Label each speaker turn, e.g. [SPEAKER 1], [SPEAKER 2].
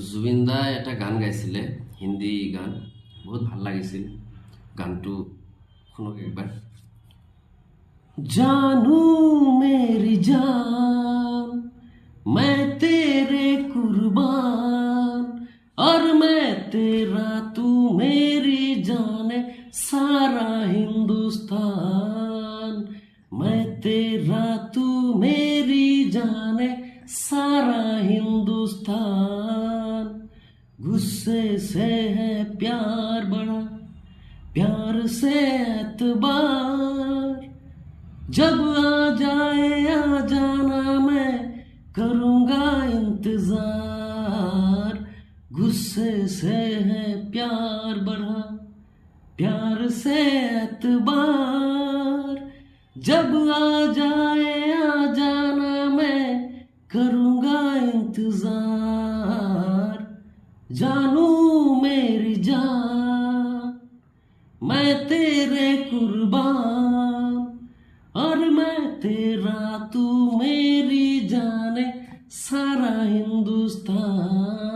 [SPEAKER 1] জুবিন দাই এটা গান গাইছিলে, হিন্দী গান, বহুত ভাল লাগিছিল গানটো। শুনক একবাৰ। जानू मेरी जान, मैं तेरे कुर्बान, और मैं तेरा तू मेरी जाने सारा हिंदुस्तान। मैं तेरा तू मेरी जाने सारा हिंदुस्तान। गुस्से से है प्यार बड़ा, प्यार से एतबार, जब आ जाए आ जाना मैं करूँगा इंतजार। गुस्से से है प्यार बढ़ा, प्यार से एतबार, जब आ जाए आ जाना मैं करूँगा इंतजार। जानू मेरी जान, मैं तेरे कुर्बान, और मैं तेरा तू मेरी जाने सारा हिंदुस्तान।